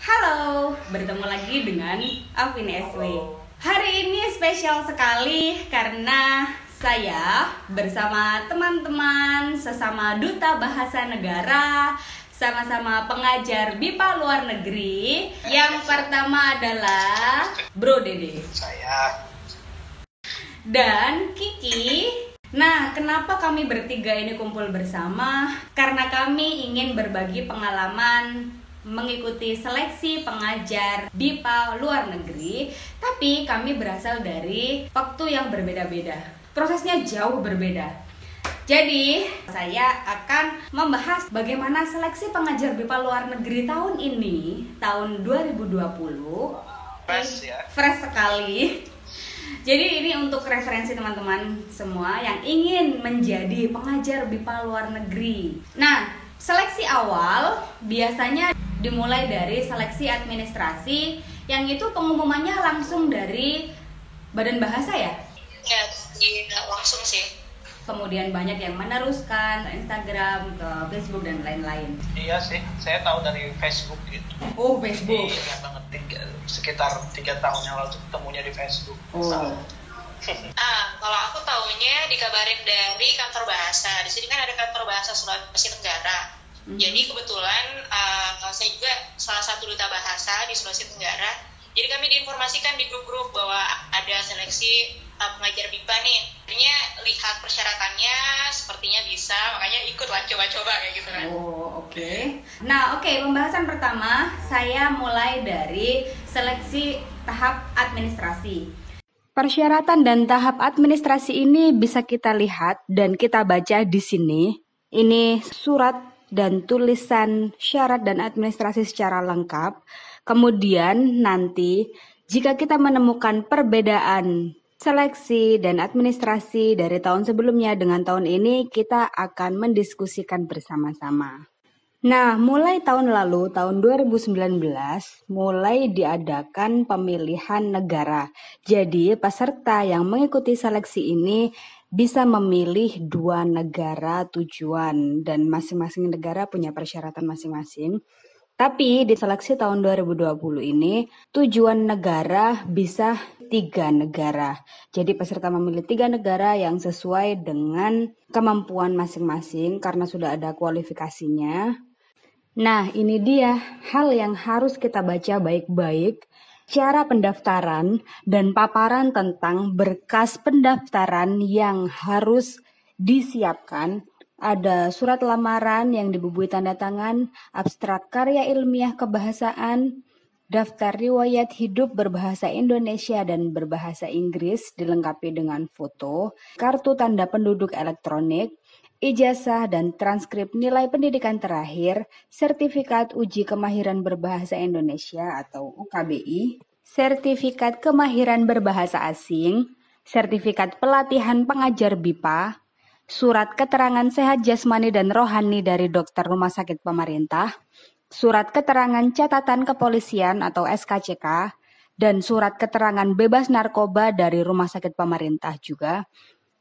Halo, bertemu lagi dengan Afin SW. Hari ini spesial sekali karena saya bersama teman-teman sesama duta bahasa negara, sama-sama pengajar BIPA luar negeri. Yang pertama adalah Bro Dede, saya, dan Kiki. Nah, kenapa kami bertiga ini kumpul bersama? Karena kami ingin berbagi pengalaman mengikuti seleksi pengajar BIPA luar negeri, tapi kami berasal dari waktu yang berbeda-beda. Prosesnya jauh berbeda. Jadi, saya akan membahas bagaimana seleksi pengajar BIPA luar negeri tahun ini, tahun 2020. fresh ya. Fresh sekali. Jadi ini untuk referensi teman-teman semua yang ingin menjadi pengajar BIPA luar negeri. Nah, seleksi awal biasanya dimulai dari seleksi administrasi, yang itu pengumumannya langsung dari Badan Bahasa ya? Ya, tidak langsung sih. Kemudian banyak yang meneruskan ke Instagram, ke Facebook dan lain-lain. Iya sih, saya tahu dari Facebook gitu. Oh, Facebook. Iya banget, sekitar 3 tahun yang lalu ketemunya di Facebook. Oh. Kalau aku tahunya dikabarin dari kantor bahasa. Di sini kan ada kantor bahasa Sulawesi Tenggara. Jadi kebetulan saya juga salah satu duta bahasa di Sulawesi Tenggara. Jadi kami diinformasikan di grup-grup bahwa ada seleksi pengajar BIPA nih. Akhirnya lihat persyaratannya sepertinya bisa, makanya ikutlah coba-coba kayak gitu kan. Oh, oke. Nah, pembahasan pertama saya mulai dari seleksi tahap administrasi. Persyaratan dan tahap administrasi ini bisa kita lihat dan kita baca di sini. Ini surat dan tulisan syarat dan administrasi secara lengkap. Kemudian nanti jika kita menemukan perbedaan seleksi dan administrasi dari tahun sebelumnya dengan tahun ini, kita akan mendiskusikan bersama-sama. Nah, mulai tahun lalu, tahun 2019, mulai diadakan pemilihan negara. Jadi, peserta yang mengikuti seleksi ini bisa memilih 2 negara tujuan, dan masing-masing negara punya persyaratan masing-masing. Tapi di seleksi tahun 2020 ini, tujuan negara bisa 3 negara. Jadi peserta memilih 3 negara yang sesuai dengan kemampuan masing-masing karena sudah ada kualifikasinya. Nah, ini dia hal yang harus kita baca baik-baik. Cara pendaftaran dan paparan tentang berkas pendaftaran yang harus disiapkan. Ada surat lamaran yang dibubuhi tanda tangan, abstrak karya ilmiah kebahasaan, daftar riwayat hidup berbahasa Indonesia dan berbahasa Inggris dilengkapi dengan foto, kartu tanda penduduk elektronik, ijazah dan transkrip nilai pendidikan terakhir, sertifikat uji kemahiran berbahasa Indonesia atau UKBI, sertifikat kemahiran berbahasa asing, sertifikat pelatihan pengajar BIPA, surat keterangan sehat jasmani dan rohani dari dokter rumah sakit pemerintah, surat keterangan catatan kepolisian atau SKCK, dan surat keterangan bebas narkoba dari rumah sakit pemerintah juga,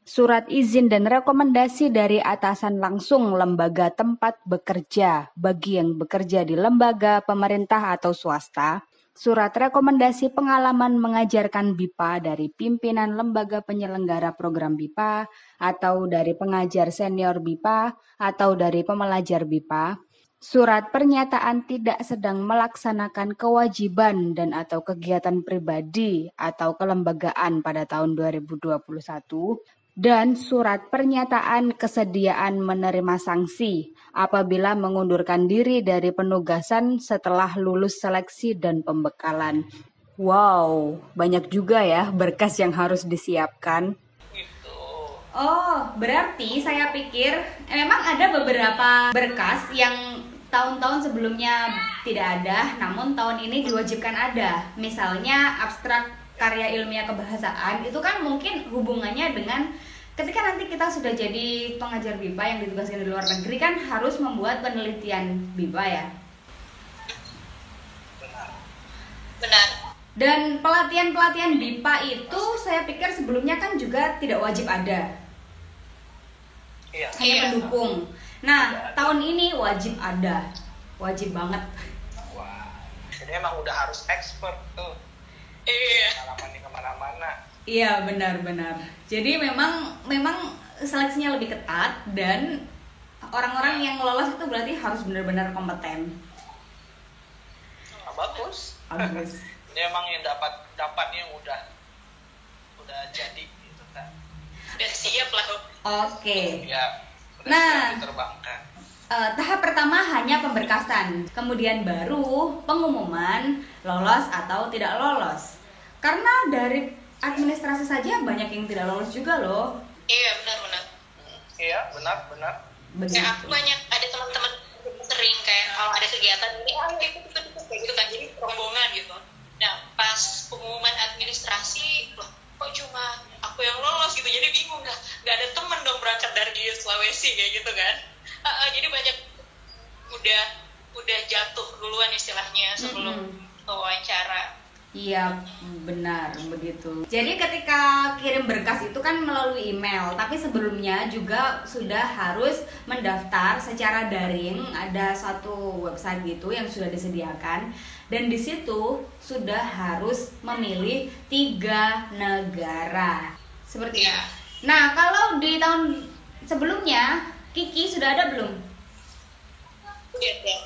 surat izin dan rekomendasi dari atasan langsung lembaga tempat bekerja bagi yang bekerja di lembaga pemerintah atau swasta, surat rekomendasi pengalaman mengajarkan BIPA dari pimpinan lembaga penyelenggara program BIPA atau dari pengajar senior BIPA atau dari pembelajar BIPA, surat pernyataan tidak sedang melaksanakan kewajiban dan atau kegiatan pribadi atau kelembagaan pada tahun 2021, dan surat pernyataan kesediaan menerima sanksi apabila mengundurkan diri dari penugasan setelah lulus seleksi dan pembekalan. Wow, banyak juga ya berkas yang harus disiapkan. Gitu. Oh, berarti saya pikir memang ada beberapa berkas yang tahun-tahun sebelumnya tidak ada, namun tahun ini diwajibkan ada. Misalnya abstrak karya ilmiah kebahasaan, itu kan mungkin hubungannya dengan ketika nanti kita sudah jadi pengajar BIPA yang ditugaskan di luar negeri, kan harus membuat penelitian BIPA ya. Benar. Dan pelatihan-pelatihan BIPA itu saya pikir sebelumnya kan juga tidak wajib ada, Iya. hanya Iya. pendukung. Nah, tahun ini wajib ada, wajib banget. Wah, Jadi emang udah harus expert tuh. Iya. Pengalamannya kemana-mana. Iya, benar-benar. Jadi memang seleksinya lebih ketat dan orang-orang yang lolos itu berarti harus benar-benar kompeten. Bagus. Ini emang yang dapatnya yang udah jadi gitu kan. Udah siap lah. Oke. Ya. Nah, diterbangkan. Tahap pertama hanya pemberkasan, kemudian baru pengumuman lolos atau tidak lolos. Karena dari administrasi saja banyak yang tidak lolos juga loh. Iya, benar. Iya, benar. Begitu. Kayak aku banyak ada teman-teman sering kayak kalau ada kegiatan ini ikut kayak gitu kan, jadi rombongan gitu. Nah pas pengumuman administrasi loh kok cuma aku yang lolos gitu, jadi bingung nggak ada temen dong berangkat dari Sulawesi kayak gitu kan. Jadi banyak udah jatuh duluan istilahnya sebelum wawancara. Iya, benar begitu. Jadi ketika kirim berkas itu kan melalui email, tapi sebelumnya juga sudah harus mendaftar secara daring. Ada satu website gitu yang sudah disediakan, dan di situ sudah harus memilih 3 negara. Seperti itu. Nah, kalau di tahun sebelumnya, Kiki sudah ada belum?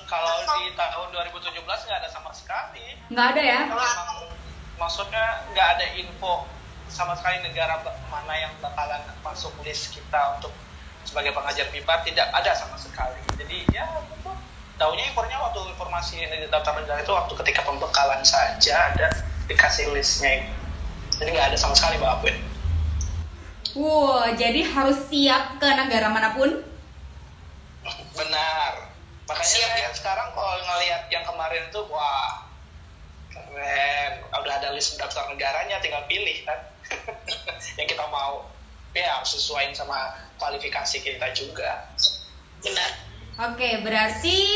Kalau di tahun 2017 nggak ada sama sekali. Nggak ada ya? Maksudnya nggak ada info sama sekali negara mana yang bakalan masuk list kita untuk sebagai pengajar MIPA, tidak ada sama sekali. Jadi ya betul. Tahunya informasi di daftar negara itu waktu ketika pembekalan saja ada dikasih listnya itu. Jadi nggak ada sama sekali Mbak Apwin. Wow, jadi harus siap ke negara manapun? Benar. Makanya saya sekarang kalau ngelihat yang kemarin tuh, wah keren, udah ada list daftar negaranya, tinggal pilih kan yang kita mau. Ya harus sesuaiin sama kualifikasi kita juga. Benar. Oke, berarti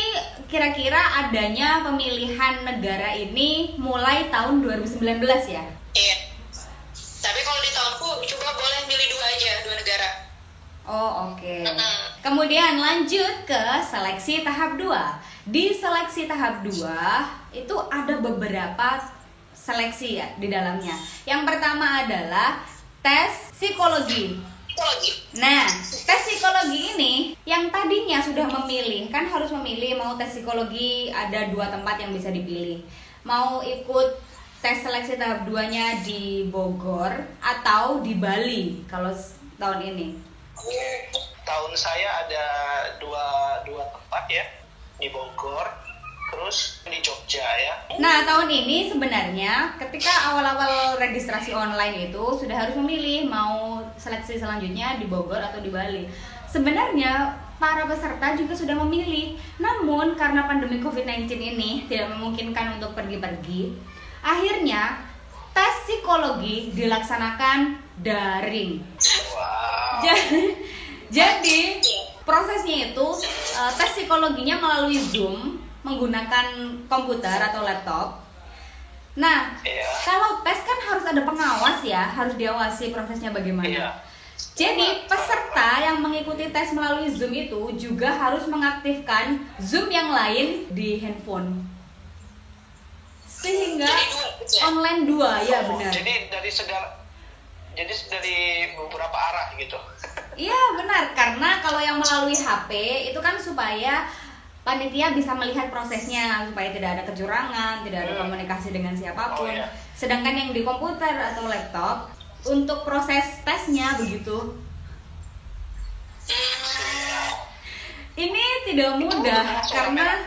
kira-kira adanya pemilihan negara ini mulai tahun 2019 ya? Iya. Tapi kalau di tahunku coba boleh milih 2 aja, 2 negara. Oh, oke. Kemudian lanjut ke seleksi tahap 2. Di seleksi tahap 2 itu ada beberapa seleksi ya di dalamnya. Yang pertama adalah tes psikologi. Nah, tes psikologi ini yang tadinya sudah memilih, kan harus memilih mau tes psikologi, ada 2 tempat yang bisa dipilih. Mau ikut tes seleksi tahap 2-nya di Bogor atau di Bali kalau tahun ini. Tahun saya ada dua tempat ya, di Bogor, terus di Jogja ya. Nah, tahun ini sebenarnya ketika awal-awal registrasi online itu sudah harus memilih mau seleksi selanjutnya di Bogor atau di Bali. Sebenarnya para peserta juga sudah memilih, namun karena pandemi COVID-19 ini tidak memungkinkan untuk pergi-pergi, akhirnya tes psikologi dilaksanakan daring. Wow. Jadi prosesnya itu tes psikologinya melalui Zoom menggunakan komputer atau laptop. Nah, kalau tes kan harus ada pengawas ya, harus diawasi prosesnya bagaimana. Jadi peserta yang mengikuti tes melalui Zoom itu juga harus mengaktifkan Zoom yang lain di handphone. Sehingga online 2, ya benar. Jadi dari beberapa arah gitu. Iya benar, karena kalau yang melalui HP itu kan supaya panitia bisa melihat prosesnya, supaya tidak ada kecurangan, tidak ada komunikasi dengan siapapun. Sedangkan yang di komputer atau laptop untuk proses tesnya begitu. Ini tidak mudah karena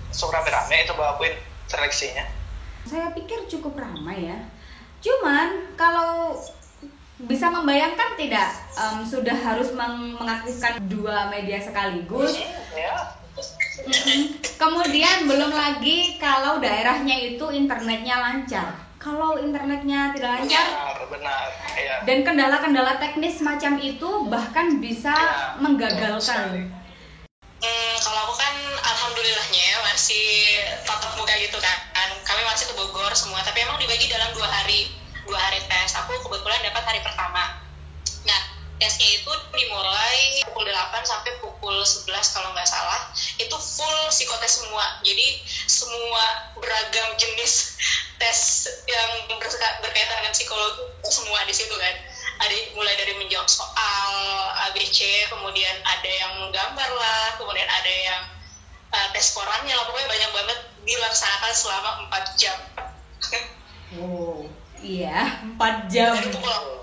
rame-rame itu bawain seleksinya. Saya pikir cukup ramai ya. Cuman kalau bisa membayangkan tidak sudah harus mengaktifkan 2 media sekaligus. Kemudian belum lagi kalau daerahnya itu internetnya lancar. Kalau internetnya tidak lancar, benar. Dan kendala-kendala teknis macam itu bahkan bisa menggagalkan. Kalau aku kan alhamdulillahnya masih tatap muka gitu kan. Kami masih ke Bogor semua, tapi emang dibagi dalam 2 hari tes. Aku kebetulan dapat hari pertama. Nah, tesnya itu dimulai pukul 8 sampai pukul 11 kalau nggak salah. itu full psikotes semua. Jadi semua beragam jenis tes yang berkaitan dengan psikologi semua di situ kan. Ada mulai dari menjawab soal ABC, kemudian ada yang menggambar lah, kemudian ada yang tes korannya lah, pokoknya banyak banget dilaksanakan selama 4 jam. Oh, iya, 4 jam. Dari pukul.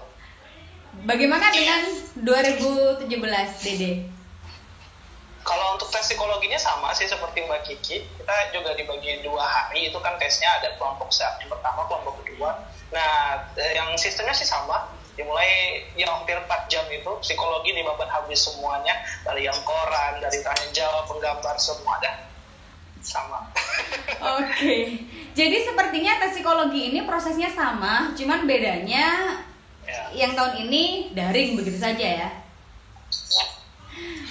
Bagaimana dengan 2017, Dede? Kalau untuk tes psikologinya sama sih seperti Mbak Kiki, kita juga dibagi 2 hari, itu kan tesnya ada kelompok yang pertama, kelompok kedua. Nah, yang sistemnya sih sama, dimulai yang hampir 4 jam itu, psikologi dibabat habis semuanya, dari yang koran, dari tanya jawab, penggambar, semua ada. Sama. Oke, jadi sepertinya tes psikologi ini prosesnya sama, cuman bedanya yang tahun ini daring begitu saja ya.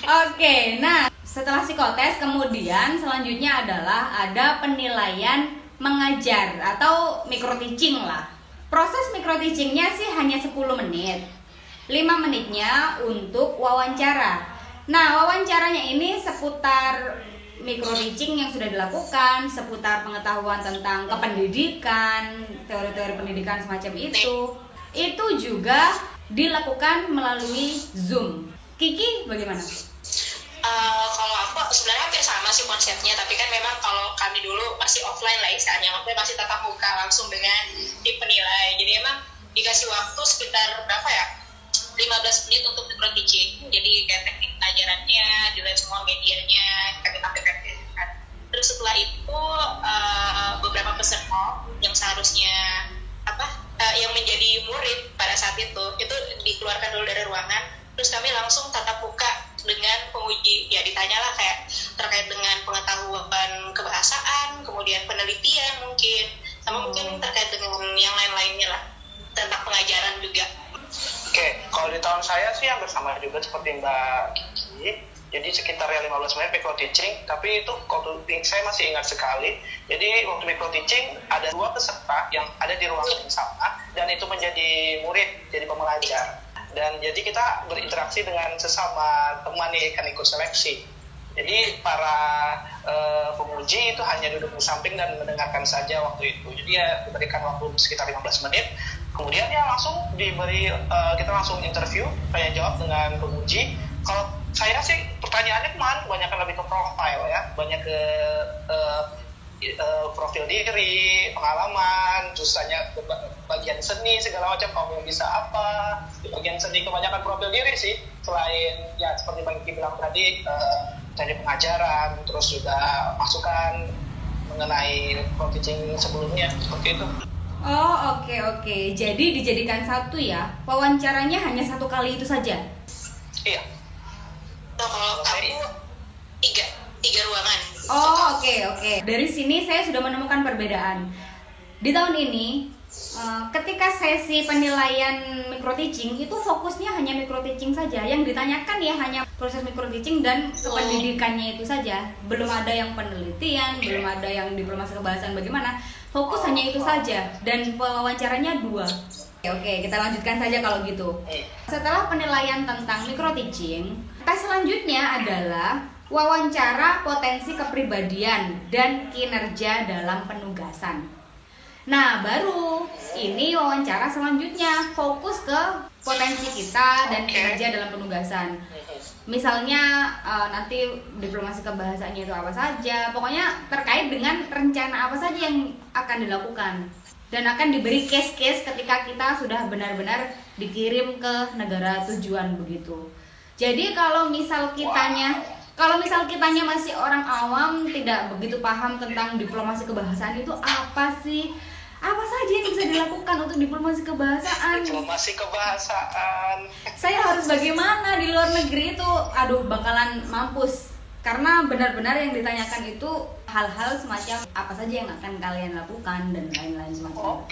Oke, nah setelah psikotes kemudian selanjutnya adalah ada penilaian mengajar atau micro teaching lah. Proses micro teachingnya sih hanya 10 menit. 5 menitnya untuk wawancara. Nah, wawancaranya ini seputar micro teaching yang sudah dilakukan, seputar pengetahuan tentang kependidikan, teori-teori pendidikan semacam itu juga dilakukan melalui Zoom. Kiki bagaimana? Kalau aku sebenarnya hampir sama sih konsepnya, tapi kan memang kalau kami dulu masih offline lah istilahnya, maksudnya masih tatap muka langsung dengan tim penilai. Jadi emang dikasih waktu sekitar berapa ya? 15 menit untuk micro teaching. Jadi kayak teknik ajarannya, dilihat semua medianya, kami tampilkan kan. Terus setelah itu beberapa peserta yang seharusnya yang menjadi murid pada saat itu dikeluarkan dulu dari ruangan, terus kami langsung tatap muka dengan penguji. Ya ditanyalah kayak terkait dengan pengetahuan kebahasaan, kemudian penelitian mungkin, sama mungkin terkait dengan yang lain-lainnya lah, tentang pengajaran juga. Oke, kalau di tahun saya sih hampir sama juga seperti Mbak Kiki. Jadi sekitar 15 menit micro teaching, tapi itu waktu saya masih ingat sekali. Jadi waktu micro teaching ada 2 peserta yang ada di ruangan yang sama dan itu menjadi murid, jadi pembelajar. Dan jadi kita berinteraksi dengan sesama teman yang akan ikut seleksi. Jadi para penguji itu hanya duduk di samping dan mendengarkan saja waktu itu. Jadi ya diberikan waktu sekitar 15 menit. Kemudian ya langsung kita langsung interview, tanya jawab dengan penguji. Kalau saya sih pertanyaannya kemarin banyak lebih ke profile ya, banyak ke profil diri, pengalaman, terus tanya ke bagian seni segala macam, kamu bisa apa. Di bagian seni kebanyakan profil diri sih, selain ya seperti Bang Kiki bilang tadi, dari pengajaran, terus juga masukan mengenai teaching sebelumnya, seperti itu. Oh, oke. Jadi dijadikan satu ya, wawancaranya hanya 1 kali itu saja? Iya. Nah, kalau aku 3 ruangan. Oh, oke. Dari sini saya sudah menemukan perbedaan. Di tahun ini, ketika sesi penilaian micro teaching itu fokusnya hanya micro teaching saja. Yang ditanyakan ya hanya proses micro teaching dan kependidikannya itu saja. Belum ada yang penelitian, belum ada yang diplomasi kebahasaan bagaimana. Fokus hanya itu saja dan wawancaranya 2. Oke, kita lanjutkan saja kalau gitu. Setelah penilaian tentang micro teaching, tes selanjutnya adalah wawancara potensi kepribadian dan kinerja dalam penugasan. Nah, baru ini wawancara selanjutnya fokus ke potensi kita dan kinerja dalam penugasan. Misalnya nanti diplomasi kebahasaannya itu apa saja, pokoknya terkait dengan rencana apa saja yang akan dilakukan. Dan akan diberi case-case ketika kita sudah benar-benar dikirim ke negara tujuan begitu. Jadi kalau misal kitanya masih orang awam, tidak begitu paham tentang diplomasi kebahasaan itu apa sih? Apa saja yang bisa dilakukan untuk diplomasi kebahasaan? Diplomasi kebahasaan. Saya harus bagaimana di luar negeri itu? Aduh, bakalan mampus. Karena benar-benar yang ditanyakan itu hal-hal semacam apa saja yang akan kalian lakukan dan lain-lain semacam.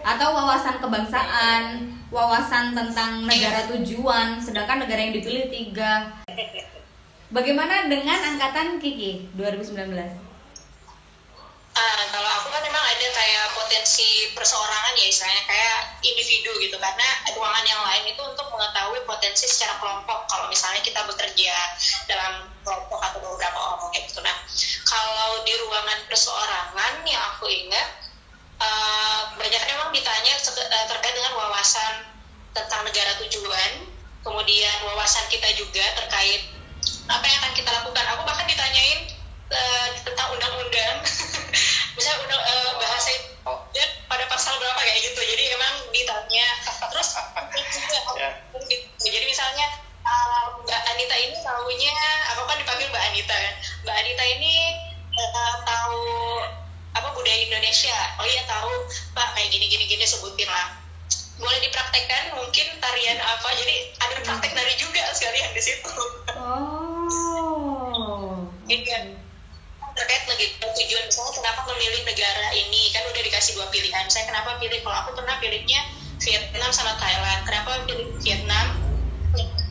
Atau wawasan kebangsaan, wawasan tentang negara tujuan, sedangkan negara yang dipilih 3. Bagaimana dengan angkatan Kiki 2019? Kalau aku kan memang ada kayak kayak potensi perseorangan ya istilahnya, kayak individu gitu, karena ruangan yang lain itu untuk mengetahui potensi secara kelompok kalau misalnya kita bekerja dalam kelompok atau beberapa orang kayak gitu. Nah kalau di ruangan perseorangan yang aku ingat banyak memang ditanya terkait dengan wawasan tentang negara tujuan, kemudian wawasan kita juga terkait apa yang akan kita lakukan. Aku bahkan ditanyain tentang undang-undang misalnya bahasa dan pada pasal berapa kayak gitu, jadi emang ditanya. Terus jadi misalnya Mbak Anita ini tahunya, aku kan dipanggil Mbak Anita kan, Mbak Anita ini tahu apa budaya Indonesia? Oh iya tahu Pak, kayak gini sebutin lah, boleh dipraktekkan mungkin tarian apa, jadi ada praktek nari juga sekalian di situ. Gitu. Terkait lagi tujuan misalnya kenapa memilih negara ini, kan udah dikasih 2 pilihan. Saya kenapa pilih, kalau aku pernah pilihnya Vietnam sama Thailand. Kenapa pilih Vietnam?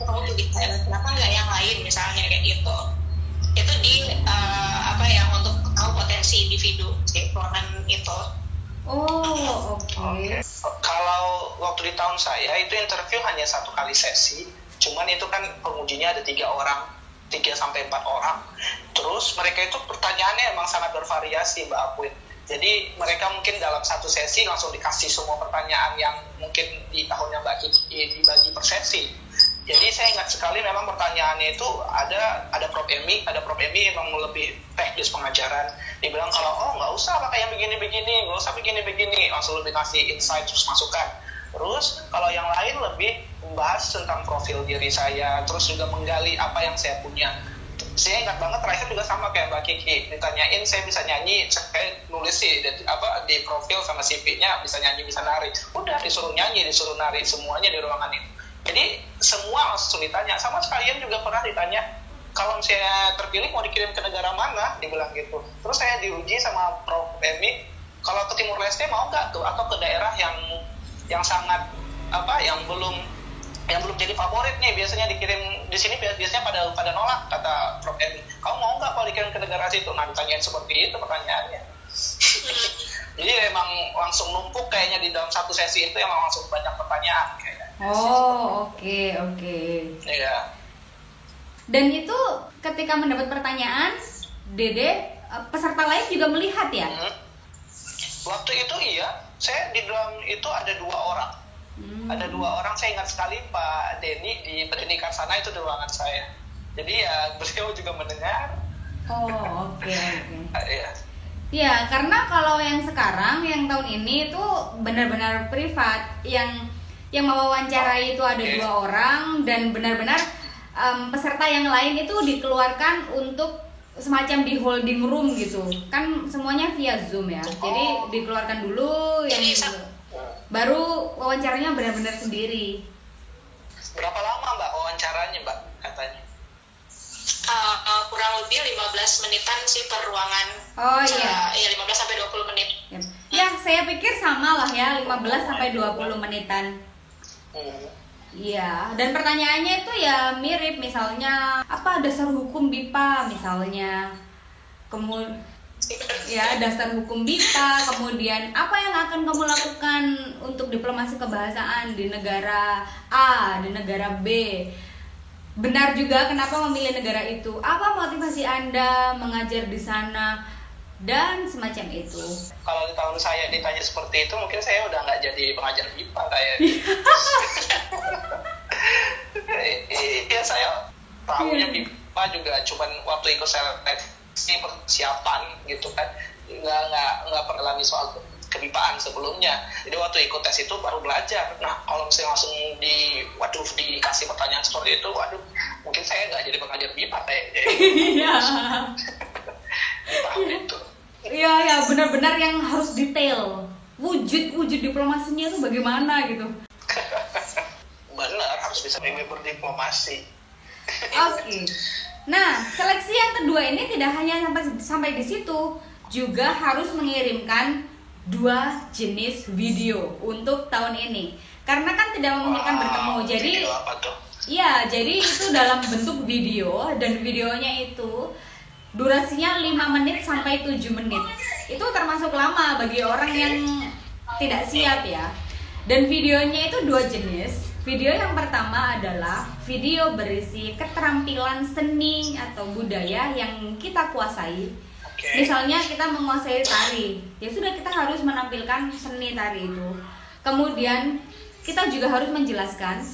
Kamu pilih Thailand, kenapa nggak yang lain misalnya kayak gitu. Itu di apa ya, untuk tahu potensi individu si ruangan itu. Oke. Kalau waktu di tahun saya itu interview hanya 1 kali sesi, cuman itu kan pengujinya ada 3 orang, 3-4 orang. Terus mereka itu pertanyaannya emang sangat bervariasi Mbak Apwin. Jadi mereka mungkin dalam 1 sesi langsung dikasih semua pertanyaan yang mungkin di tahunnya Mbak Kiki dibagi per sesi. Jadi saya ingat sekali memang pertanyaannya itu ada Prof. Emi memang lebih teknis pengajaran. Dibilang kalau nggak usah pakai yang begini-begini, nggak usah begini-begini, langsung lebih kasih insight terus masukan. Terus kalau yang lain lebih membahas tentang profil diri saya, terus juga menggali apa yang saya punya. Saya ingat banget terakhir juga sama kayak Mbak Kiki, ditanyain saya bisa nyanyi, saya nulis sih di profil sama CV-nya bisa nyanyi bisa nari. Udah disuruh nyanyi, disuruh nari, semuanya di ruangan itu. Jadi semua langsung ditanya. Sama sekalian juga pernah ditanya, kalau saya terpilih mau dikirim ke negara mana, dibilang gitu. Terus saya diuji sama Prof. Emi, kalau ke Timur Leste mau nggak tuh, atau ke daerah yang sangat yang belum jadi favorit nih, biasanya dikirim di sini biasanya pada nolak, kata Prof. Emi. Kamu mau nggak kalau dikirim ke negara situ? Nah ditanyain seperti itu pertanyaannya. Jadi emang langsung numpuk kayaknya di dalam 1 sesi itu emang langsung banyak pertanyaan kayaknya. Oke. Iya. Dan itu ketika mendapat pertanyaan, Dede, peserta lain juga melihat ya? Waktu itu iya, saya di dalam itu ada 2 orang. Ada 2 orang, saya ingat sekali Pak Denny di pendidikan sana itu di ruangan saya. Jadi ya beliau juga mendengar. Oke. Iya. Ya, karena kalau yang sekarang, yang tahun ini itu benar-benar privat. Yang mewawancarai itu ada 2 orang, dan benar-benar peserta yang lain itu dikeluarkan untuk semacam di holding room gitu. Kan semuanya via Zoom ya. Jadi dikeluarkan dulu yang baru wawancaranya benar-benar sendiri. Berapa lama Mbak wawancaranya Mbak katanya? Kurang lebih 15 menitan sih per ruangan. Iya 15 sampai 20 menit. Ya, saya pikir sama lah ya, 15 sampai 20 menitan. Iya, dan pertanyaannya itu ya mirip, misalnya apa dasar hukum BIPA misalnya. Kemudian ya dasar hukum BIPA, kemudian apa yang akan kamu lakukan untuk diplomasi kebahasaan di negara A, di negara B. Benar juga kenapa memilih negara itu, apa motivasi Anda mengajar di sana, dan semacam itu. Kalau di tahun saya ditanya seperti itu, mungkin saya udah nggak jadi pengajar BIPA kayak. Ya saya tahunya BIPA juga cuman waktu ikut seleksi persiapan gitu kan, nggak mengalami soal kebipaan sebelumnya. Jadi waktu ikut tes itu baru belajar. Nah kalau misalnya langsung dikasih pertanyaan seperti itu, mungkin saya nggak jadi pengajar BIPA kayaknya. Iya. Itu. Iya, benar-benar yang harus detail. Wujud diplomasinya itu bagaimana gitu. Benar, harus bisa berdiplomasi. Oke. Nah, seleksi yang kedua ini tidak hanya sampai di situ, juga harus mengirimkan 2 jenis video untuk tahun ini. Karena kan tidak memungkinkan bertemu. Jadi apa tuh? Iya, jadi itu dalam bentuk video, dan videonya itu durasinya 5 menit sampai 7 menit. itu termasuk lama bagi orang yang tidak siap ya. Dan videonya itu dua jenis. Video yang pertama adalah video berisi keterampilan seni atau budaya yang kita kuasai. Misalnya kita menguasai tari, ya sudah kita harus menampilkan seni tari itu. Kemudian kita juga harus menjelaskan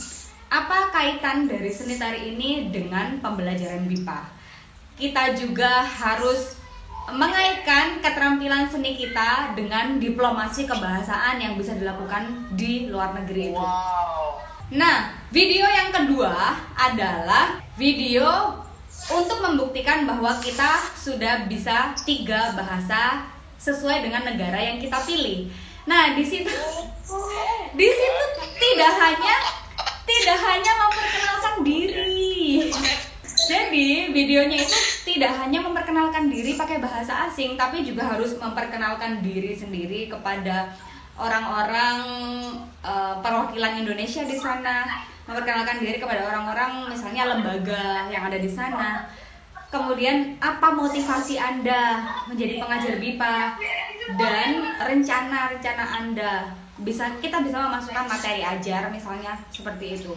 apa kaitan dari seni tari ini dengan pembelajaran BIPA. Kita juga harus mengaitkan keterampilan seni kita dengan diplomasi kebahasaan yang bisa dilakukan di luar negeri itu. Nah, video yang kedua adalah video untuk membuktikan bahwa kita sudah bisa 3 bahasa sesuai dengan negara yang kita pilih. Nah, di situ tidak hanya memperkenalkan diri. Jadi, videonya itu tidak hanya memperkenalkan diri pakai bahasa asing, tapi juga harus memperkenalkan diri sendiri kepada orang-orang perwakilan Indonesia di sana, memperkenalkan diri kepada orang-orang misalnya lembaga yang ada di sana. Kemudian apa motivasi Anda menjadi pengajar BIPA dan rencana-rencana Anda. Kita bisa memasukkan materi ajar misalnya seperti itu.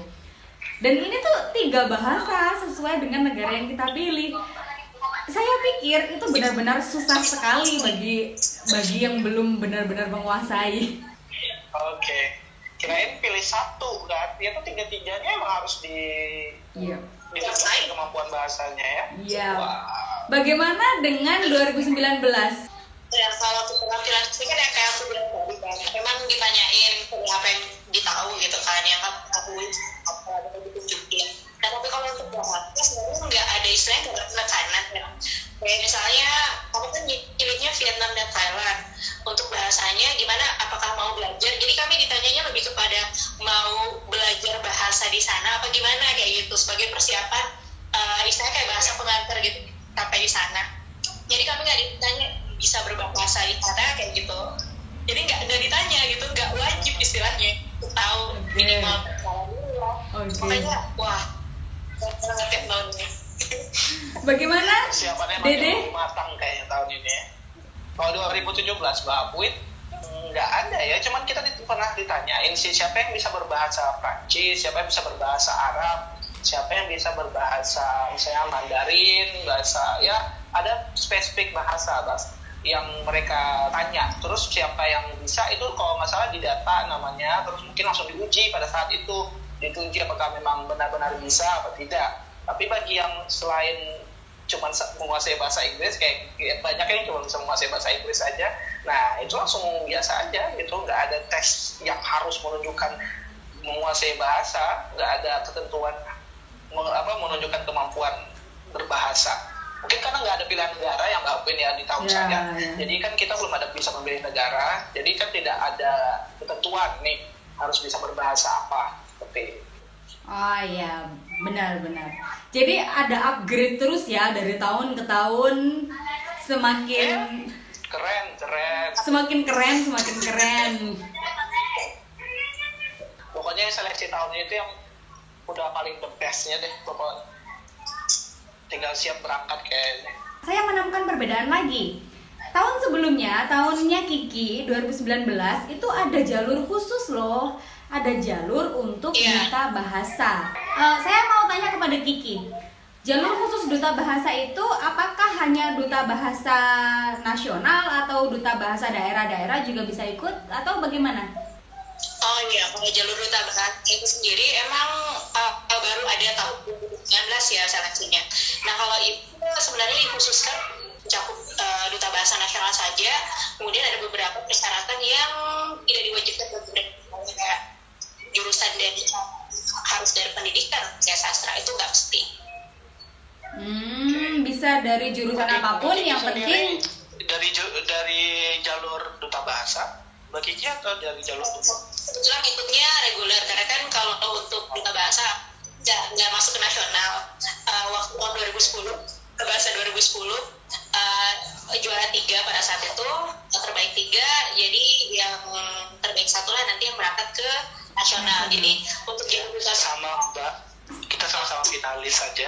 Dan ini tuh 3 bahasa sesuai dengan negara yang kita pilih. Saya pikir itu benar-benar susah sekali bagi yang belum benar-benar menguasai. Oke. Kirain pilih satu kan? Dia tuh 3-3-nya emang harus diselesaikan kemampuan bahasanya ya. Iya. Wow. Bagaimana dengan 2019? Ya, kalau keterampilan sih kan kayak aku bilang tadi kan, memang ditanyain apa yang ditahu gitu kan, yang kamu ketahui apa yang ditunjukin. Nah, tapi kalau untuk bahasa sebenarnya nggak ada istilahnya nggak penekanan ya. Kayak misalnya kamu kan pilihnya Vietnam dan Thailand, untuk bahasanya gimana, apakah mau belajar? Jadi kami ditanyanya lebih kepada mau belajar bahasa di sana apa gimana kayak gitu, sebagai persiapan istilahnya kayak bahasa pengantar gitu sampai di sana. Jadi kami nggak ditanya bisa berbahasa di sana kayak gitu. Jadi nggak ditanya gitu, nggak wajib istilahnya untuk tahu minimal persoalannya. Makanya wah, sangat kayak tahunnya. Bagaimana? Persiapannya Dede? matang kayaknya tahun ini ya. Kalau 2017 Mbak Puit nggak ada ya, cuman kita pernah ditanyain sih siapa yang bisa berbahasa Prancis, siapa yang bisa berbahasa Arab, siapa yang bisa berbahasa misalnya Mandarin, bahasa ya ada spesifik bahasa yang mereka tanya. Terus siapa yang bisa itu kalau nggak salah didata namanya, terus mungkin langsung diuji pada saat itu, diuji apakah memang benar-benar bisa atau tidak. Tapi bagi yang selain cuma menguasai bahasa Inggris, kayak banyak yang cuma bisa menguasai bahasa Inggris aja, nah itu langsung biasa aja gitu, nggak ada tes yang harus menunjukkan menguasai bahasa, nggak ada ketentuan menunjukkan kemampuan berbahasa. Mungkin karena nggak ada pilihan negara yang Mbak Queen ya di tahun saya. Jadi kan kita belum ada bisa memilih negara, jadi kan tidak ada ketentuan nih harus bisa berbahasa apa seperti itu. Oh iya, benar-benar. Jadi ada upgrade terus ya dari tahun ke tahun, semakin keren. Semakin keren. Pokoknya seleksi tahun ini itu yang udah paling the bestnya deh pokoknya. Tinggal siap berangkat kayaknya. Saya menemukan perbedaan lagi. Tahun sebelumnya, tahunnya Kiki 2019 itu ada jalur khusus loh. Ada jalur untuk duta bahasa. Saya mau tanya kepada Kiki, jalur khusus duta bahasa itu apakah hanya duta bahasa nasional atau duta bahasa daerah-daerah juga bisa ikut atau bagaimana? Oh iya, kalau jalur duta bahasa itu sendiri emang baru ada tahun 2019 ya seleksinya. Nah kalau itu sebenarnya dikhususkan mencakup duta bahasa nasional saja. Kemudian ada beberapa persyaratan yang tidak diwajibkan bagi kayak jurusan dari harus dari pendidikan kayak sastra itu nggak mesti. Bisa dari jurusan apapun, yang penting dari jalur duta bahasa bagi atau dari jalur umum? Kebetulan ikutnya reguler karena kan kalau untuk duta bahasa nggak masuk ke nasional. Waktu tahun 2010 ke bahasa 2010 juara 3 pada saat itu, terbaik 3, jadi yang terbaik 1 lah nanti yang berangkat ke nasional. Jadi untuk jalur duta sama Mbak, kita sama-sama finalis saja.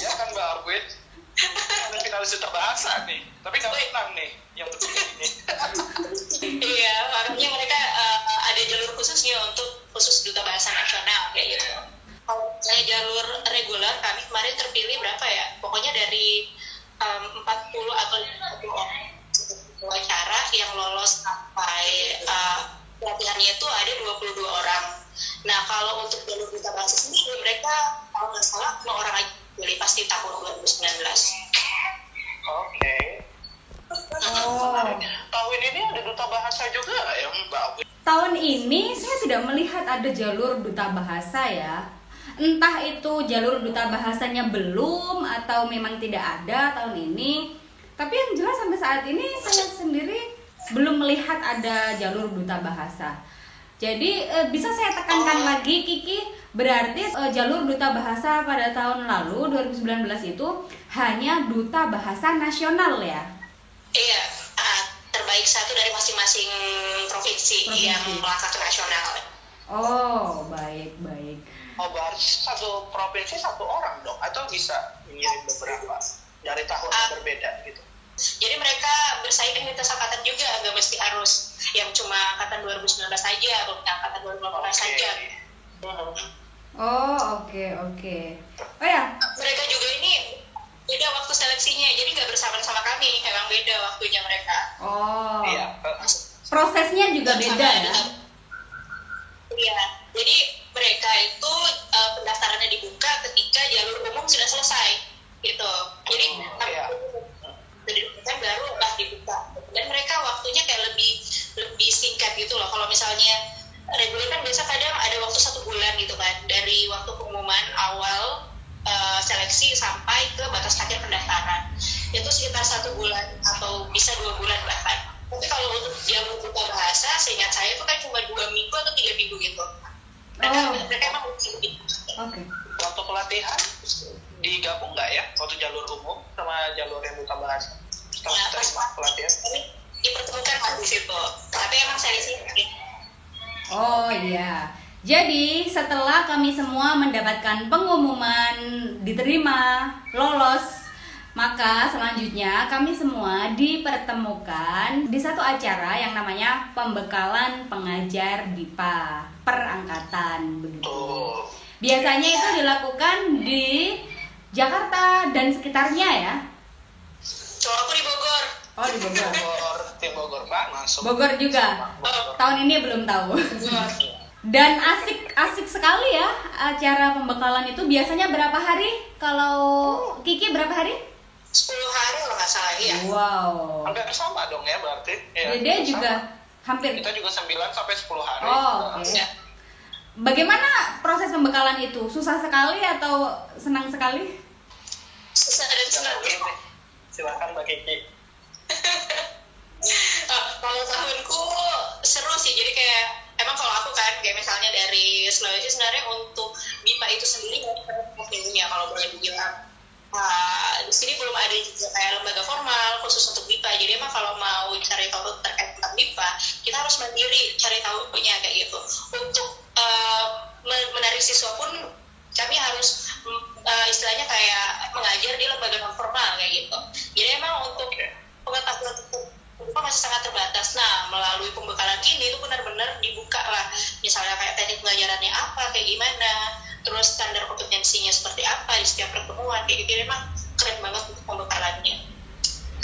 Ya kan Mbak Arwin? spesialis duta bahasa nih, tapi nggak menang nih yang terpilih ini. Iya, makanya mereka ada jalur khususnya untuk khusus duta bahasa nasional kayak gitu. Kalau saya jalur reguler, kami kemarin terpilih berapa ya? Pokoknya dari 40 atau 50 orang wawancara yang lolos sampai pelatihannya itu ada 22 orang. Nah, kalau untuk jalur duta bahasa sendiri, mereka kalau nggak salah 2 orang aja pilih pasti tahun 2019. Oke. Tahun ini ada duta bahasa juga ya Mbak? Tahun ini saya tidak melihat ada jalur duta bahasa ya. Entah itu jalur duta bahasanya belum atau memang tidak ada tahun ini. Tapi yang jelas sampai saat ini saya sendiri belum melihat ada jalur duta bahasa. Jadi bisa saya tekankan lagi Kiki, berarti jalur duta bahasa pada tahun lalu 2019 itu hanya duta bahasa nasional ya? Iya, terbaik satu dari masing-masing provinsi yang melangkah ke nasional. Oh, baik. Oh, berarti satu provinsi satu orang dong, atau bisa mengirim beberapa dari tahun yang berbeda gitu? Jadi mereka bersaing dengan lintas angkatan juga, nggak mesti harus yang cuma angkatan 2019 saja atau angkatan 2018 saja. Oh, oke. Oh ya, mereka juga ini beda waktu seleksinya, jadi nggak bersamaan sama kami, emang beda waktunya mereka. Oh, iya. Prosesnya juga beda ya? Iya, jadi mereka itu pendaftarannya dibuka ketika jalur umum sudah selesai, gitu. Jadi kan baru lah dibuka, dan mereka waktunya kayak lebih singkat gitu loh. Kalau misalnya reguler kan biasa kadang ada waktu 1 bulan gitu kan, dari waktu pengumuman awal seleksi sampai ke batas akhir pendaftaran itu sekitar 1 bulan atau bisa 2 bulan bahkan. Tapi kalau untuk jalur duta bahasa, seingat saya itu kan cuma 2 minggu atau 3 minggu gitu. Mereka emang lebih. Oke. Waktu pelatihan digabung nggak ya waktu jalur umum sama jalur yang duta bahasa? Setelah terima pelatihan? Kami dipertemukan di situ. Tapi emang saya di sini. Oh iya. Jadi setelah kami semua mendapatkan pengumuman diterima, lolos, maka selanjutnya kami semua dipertemukan di satu acara yang namanya pembekalan pengajar BIPA per angkatan begitu. Biasanya itu dilakukan di Jakarta dan sekitarnya ya. Kalau aku di Bogor. Oh, di Bogor. Tim Bogor Pak, masuk. Bogor juga. Tahun ini belum tahu. Dan asik sekali ya acara pembekalan itu. Biasanya berapa hari? Kalau Kiki berapa hari? 10 hari kalau nggak salah ya. Wow. Hampir sama dong ya berarti. Ya, dia juga hampir. Kita juga 9 sampai 10 hari. Oh, oke. Ya. Bagaimana proses pembekalan itu? Susah sekali atau senang sekali? Susah dan senang. Silakan Mbak Kiki. Kalau tahunku seru sih, jadi kayak emang kalau aku kan kayak misalnya dari Sulawesi sebenarnya untuk BIPA itu sendiri ya kalau boleh dibilang di sini belum ada juga kayak lembaga formal khusus untuk BIPA. Jadi emang kalau mau cari tahu terkait tentang BIPA kita harus mandiri cari tahunya kayak gitu. Untuk menarik siswa pun kami harus istilahnya kayak mengajar di lembaga non formal kayak gitu. Jadi emang untuk pengetahuan masih sangat terbatas. Nah, melalui pembekalan ini itu benar-benar dibuka lah. Misalnya kayak teknik pengajarannya apa, kayak gimana, terus standar kompetensinya seperti apa di setiap pertemuan kayak gitu. Memang keren banget untuk pembekalannya.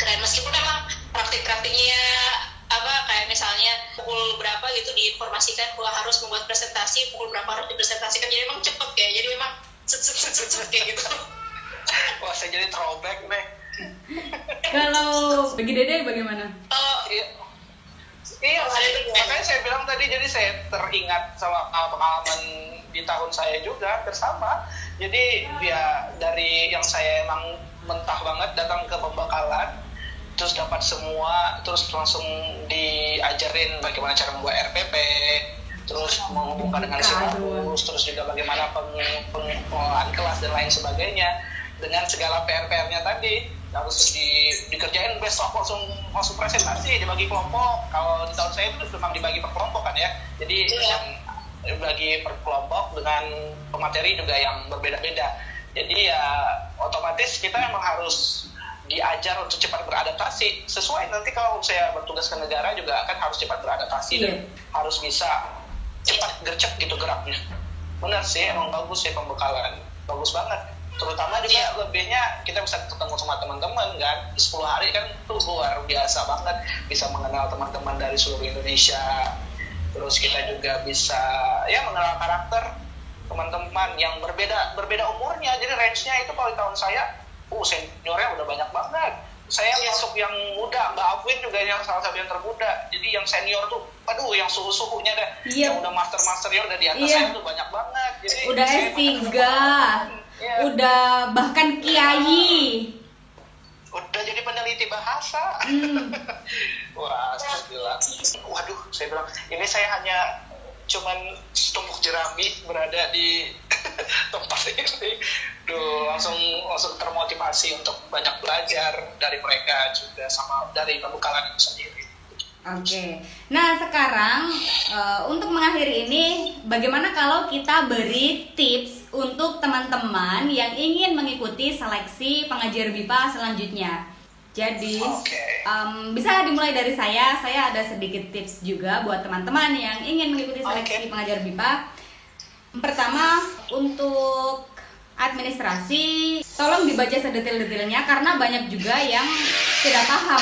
Keren meskipun memang praktik-praktiknya kayak misalnya pukul berapa gitu diinformasikan bahwa harus membuat presentasi, pukul berapa harus dipresentasikan. Jadi memang cepet kayak. Jadi memang set kayak gitu. Wah, saya jadi throwback nih. Kalau bagi Dede bagaimana? Iya, makanya saya bilang tadi, jadi saya teringat sama pengalaman di tahun saya juga bersama. Jadi ya dari yang saya emang mentah banget datang ke pembekalan, terus dapat semua, terus langsung diajarin bagaimana cara membuat RPP, terus menghubungkan dengan sinopus, terus juga bagaimana pengelolaan kelas dan lain sebagainya, dengan segala PR-nya tadi harus dikerjain besok langsung presentasi, dibagi kelompok. Kalau di tahun saya itu memang dibagi per kelompok kan ya, jadi yang dibagi per kelompok dengan pemateri juga yang berbeda-beda. Jadi ya otomatis kita memang harus diajar untuk cepat beradaptasi. Sesuai nanti kalau saya bertugas ke negara juga akan harus cepat beradaptasi dan harus bisa cepat gercep gitu geraknya. Benar sih, emang bagus sih pembekalan, bagus banget. Terutama juga lebihnya kita bisa ketemu sama teman-teman kan, 10 hari kan itu luar biasa banget, bisa mengenal teman-teman dari seluruh Indonesia. Terus kita juga bisa ya mengenal karakter teman-teman yang berbeda umurnya. Jadi range-nya itu kalau di tahun saya seniornya udah banyak banget. Saya masuk yang muda, Mbak Afwin juga yang salah satu yang termuda. Jadi yang senior tuh, aduh yang suhu-suhunya deh, yang udah master-masternya udah di atas saya tuh banyak banget. Jadi udah S3, udah bahkan kiai. Udah jadi peneliti bahasa. Wah, alhamdulillah. Waduh, saya bilang, ini saya hanya cuman setumpuk jerami berada di tempat ini. Duh, langsung termotivasi untuk banyak belajar dari mereka juga sama dari pembekalan itu sendiri. Oke. Nah, sekarang untuk mengakhiri ini, bagaimana kalau kita beri tips untuk teman-teman yang ingin mengikuti seleksi pengajar BIPA selanjutnya? Jadi, bisa dimulai dari saya. Saya ada sedikit tips juga buat teman-teman yang ingin mengikuti seleksi pengajar BIPA. Pertama, untuk administrasi, tolong dibaca sedetail-detailnya karena banyak juga yang tidak paham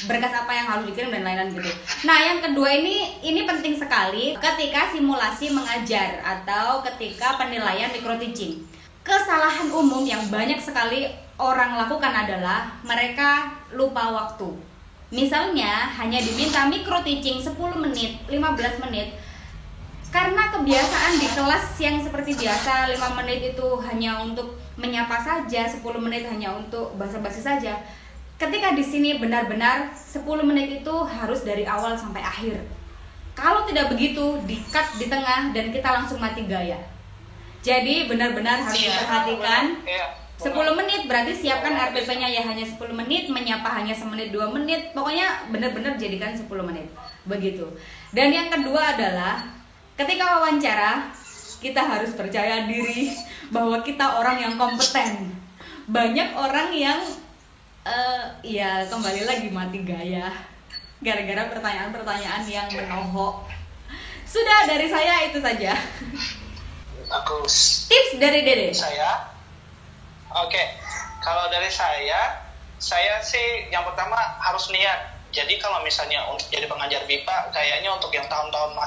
berkas apa yang harus dikirim dan lain-lain gitu. Nah, yang kedua ini penting sekali ketika simulasi mengajar atau ketika penilaian micro teaching. Kesalahan umum yang banyak sekali orang lakukan adalah mereka lupa waktu. Misalnya hanya diminta micro teaching 10 menit, 15 menit. Karena kebiasaan di kelas yang seperti biasa 5 menit itu hanya untuk menyapa saja, 10 menit hanya untuk basa-basi saja. Ketika di sini benar-benar 10 menit itu harus dari awal sampai akhir. Kalau tidak begitu, di-cut di tengah dan kita langsung mati gaya. Jadi benar-benar harus diperhatikan. 10 menit berarti siapkan RPP-nya ya hanya 10 menit, menyapa hanya semenit 2 menit. Pokoknya benar-benar jadikan 10 menit. Begitu. Dan yang kedua adalah ketika wawancara, kita harus percaya diri bahwa kita orang yang kompeten. Banyak orang yang ya kembali lagi mati gaya gara-gara pertanyaan-pertanyaan yang menohok. Sudah, dari saya itu saja. Bagus. Tips dari Dede. Saya, kalau dari saya sih yang pertama harus niat. Jadi kalau misalnya untuk jadi pengajar BIPA, kayaknya untuk yang tahun-tahun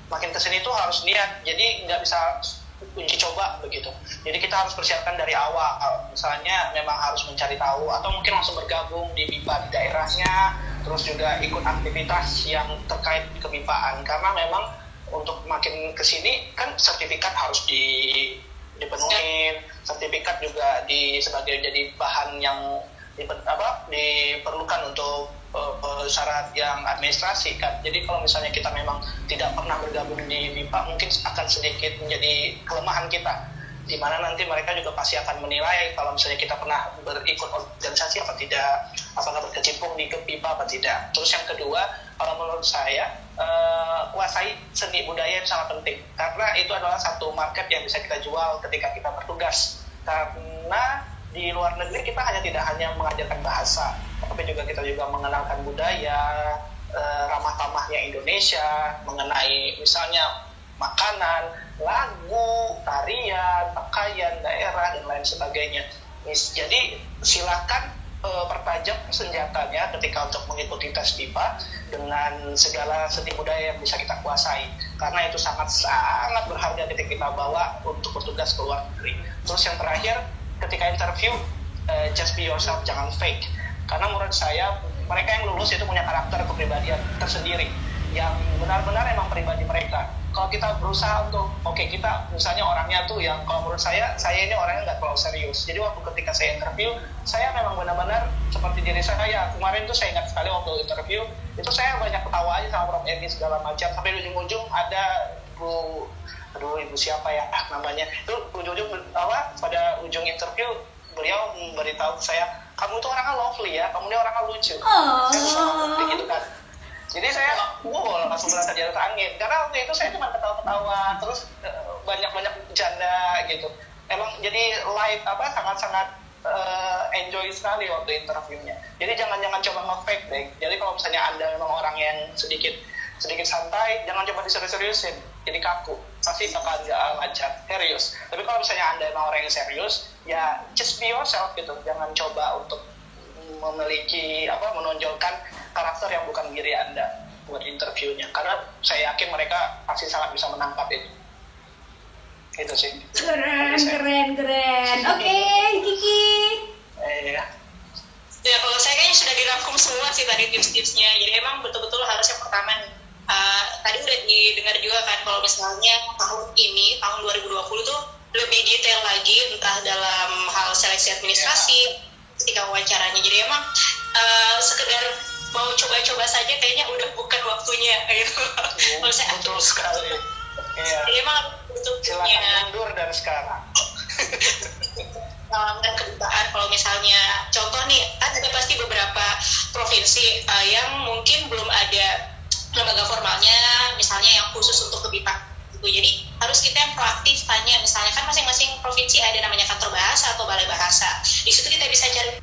makin kesini tuh harus niat. Jadi nggak bisa uji coba begitu. Jadi kita harus persiapkan dari awal. Misalnya memang harus mencari tahu atau mungkin langsung bergabung di BIPA di daerahnya, terus juga ikut aktivitas yang terkait kebipaan. Karena memang untuk makin kesini kan sertifikat harus dipenuhin, sertifikat juga sebagai jadi bahan yang diperlukan untuk syarat yang administrasi kan. Jadi kalau misalnya kita memang tidak pernah bergabung di BIPA, mungkin akan sedikit menjadi kelemahan kita, di mana nanti mereka juga pasti akan menilai kalau misalnya kita pernah berikut organisasi apa tidak, apakah berkecimpung di BIPA apa tidak. Terus yang kedua, kalau menurut saya kuasai seni budaya yang sangat penting, karena itu adalah satu market yang bisa kita jual ketika kita bertugas. Karena di luar negeri kita tidak hanya mengajarkan bahasa, tapi juga kita juga mengenalkan budaya, ramah tamahnya Indonesia, mengenai misalnya makanan, lagu, tarian, pakaian daerah dan lain sebagainya. Jadi silakan pertajam senjatanya ketika untuk mengikuti tes BIPA dengan segala seni budaya yang bisa kita kuasai, karena itu sangat berharga ketika kita bawa untuk bertugas ke luar negeri. Terus yang terakhir, ketika interview, just be yourself, jangan fake. Karena menurut saya mereka yang lulus itu punya karakter kepribadian tersendiri yang benar-benar emang pribadi mereka. Kalau kita berusaha untuk kita misalnya orangnya tuh yang kalau menurut saya ini orangnya nggak terlalu serius. Jadi waktu ketika saya interview, saya memang benar-benar seperti diri saya. Kemarin tuh saya ingat sekali waktu interview itu saya banyak ketawa aja sama Prof Edi segala macam, sampai di ujung-ujung ada ibu siapa ya namanya, itu ujung-ujung pada ujung interview beliau memberitahu saya, kamu itu orangnya lovely ya, kamu ini orangnya lucu. Saya suka gitu kan. Jadi saya langsung merasa di atas angin, karena waktu itu saya cuma ketawa-ketawa, terus banyak-banyak bercanda gitu. Emang jadi live sangat-sangat enjoy sekali waktu interviewnya. Jadi jangan coba nge-fake deh. Jadi kalau misalnya Anda memang orang yang sedikit santai, jangan coba diserius-seriusin. Jadi kaku, pasti bakal nggak lancar, serius. Tapi kalau misalnya Anda memang orang yang serius, ya just be yourself gitu. Jangan coba untuk menonjolkan karakter yang bukan diri Anda buat interviewnya. Karena saya yakin mereka pasti sangat bisa menangkap itu. Itu sih. Keren. Oke, Kiki. Iya. Ya kalau saya kayaknya sudah dirangkum semua sih tadi tips-tipsnya. Jadi emang betul-betul harus yang pertama nih. Tadi udah didengar juga kan kalau misalnya tahun ini, tahun 2020 tuh lebih detail lagi entah dalam hal seleksi administrasi, ketika wawancaranya. Jadi emang sekedar mau coba-coba saja kayaknya udah bukan waktunya gitu. Kalau saya betul sekali. Iya. Jadi emang betul silakan mundur dan sekarang. Dan kedutaan kalau misalnya contoh nih kan ada pasti beberapa provinsi yang mungkin belum ada lembaga formalnya misalnya yang khusus untuk ke BIPA gitu. Jadi harus kita yang proaktif tanya, misalnya kan masing-masing provinsi ada namanya kantor bahasa atau balai bahasa. Di situ kita bisa cari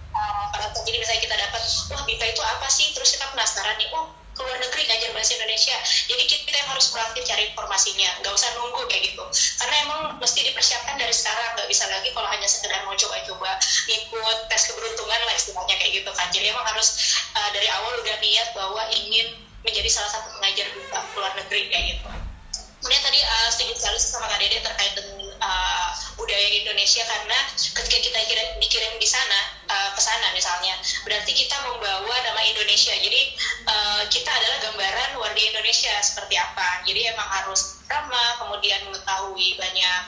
jadi misalnya kita dapat wah BIPA itu apa sih, terus kita penasaran nih, oh ke luar negeri ngajar bahasa Indonesia. Jadi kita yang harus proaktif cari informasinya, nggak usah nunggu kayak gitu. Karena emang mesti dipersiapkan dari sekarang, nggak bisa lagi kalau hanya sekedar mau coba-coba ngikut tes keberuntungan lah istilahnya kayak gitu kan. Jadi emang harus dari awal udah niat bahwa ingin menjadi salah satu pengajar BIPA ke luar negeri kayak gitu. Kemudian tadi setuju sekali sama Kak Dede terkait dengan budaya Indonesia, karena ketika kita dikirim di sana ke sana misalnya, berarti kita membawa nama Indonesia. Jadi kita adalah gambaran warga Indonesia seperti apa. Jadi emang harus ramah, kemudian mengetahui banyak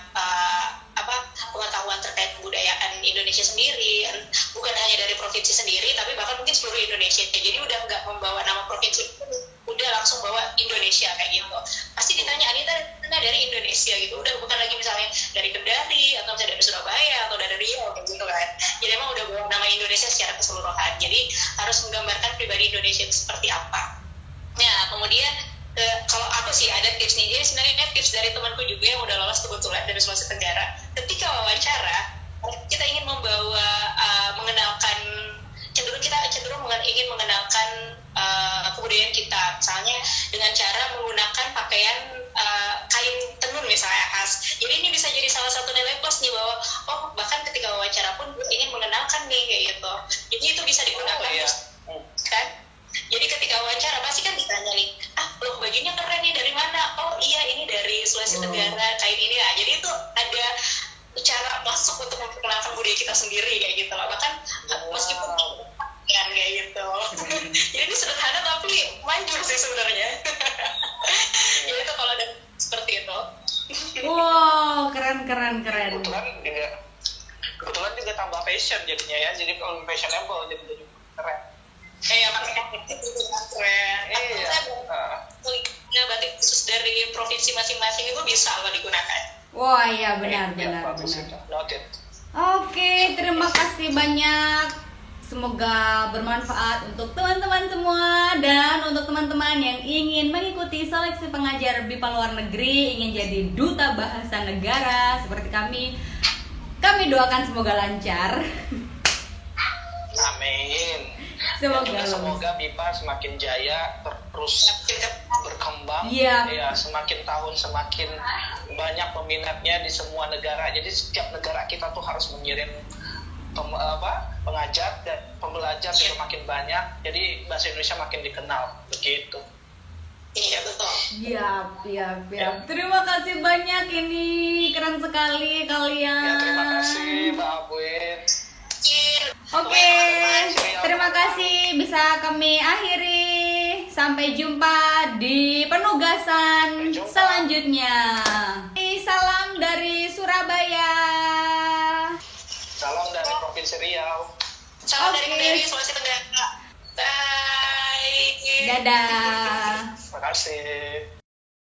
pengetahuan terkait kebudayaan Indonesia sendiri, bukan hanya dari provinsi sendiri, tapi bahkan mungkin seluruh Indonesia. Jadi udah nggak membawa nama provinsi, udah langsung bawa Indonesia kayak gitu. Pasti ditanya, Anita dari Indonesia gitu, udah bukan lagi misalnya dari Kendari atau misalnya dari Surabaya atau dari Riau kayak gitu kan. Jadi emang udah bawa nama Indonesia secara keseluruhan. Jadi harus menggambarkan pribadi Indonesia itu seperti apa. Nah kemudian kalau aku sih ada tips nih. Jadi sebenarnya tips dari temanku juga yang udah lolos kebetulan dari Sulawesi Tenggara. Ketika wawancara kita ingin membawa mengenalkan ingin mengenalkan kebudayaan kita, misalnya dengan cara menggunakan pakaian kain tenun misalnya khas. Jadi ini bisa jadi salah satu nilai plus nih, bahwa bahkan ketika wawancara pun ingin mengenalkan nih kayak gitu. Jadi itu bisa digunakan kan. Jadi ketika wawancara pasti kan ditanya nih, loh bajunya keren nih, dari mana? Oh iya ini dari Sulawesi Tenggara kain ini. Nah jadi itu ada cara masuk untuk memperkenalkan budaya kita sendiri kayak gitu loh. Bahkan meskipun kayak gitu. Jadi ini sederhana tapi manjur sih sebenarnya. Ya itu kalau ada seperti itu. Wow, keren. Kebetulan juga tambah fashion jadinya ya. Jadi kalau fashionable jadi keren. Makanya keren. Iya. Batik khusus dari provinsi masing-masing itu bisa loh digunakan. Wah iya benar. Oke, terima kasih banyak. Semoga bermanfaat untuk teman-teman semua, dan untuk teman-teman yang ingin mengikuti seleksi pengajar BIPA luar negeri, ingin jadi duta bahasa negara seperti kami doakan semoga lancar. Amin. Semoga BIPA semakin jaya, terus berkembang. Ya, semakin tahun semakin banyak peminatnya di semua negara. Jadi setiap negara kita tuh harus mengirim pengajar dan pembelajar juga makin banyak. Jadi bahasa Indonesia makin dikenal begitu. Iya betul. Iya. Terima kasih banyak, ini keren sekali kalian. Ya, terima kasih Mbak Abuin. Oke, terima kasih, bisa kami akhiri. Sampai jumpa di penugasan selanjutnya. Salam dari Surabaya. Salam dari Provinsi Riau. Salam dari Sulawesi Tenggara. Bye. Dadah. Terima kasih.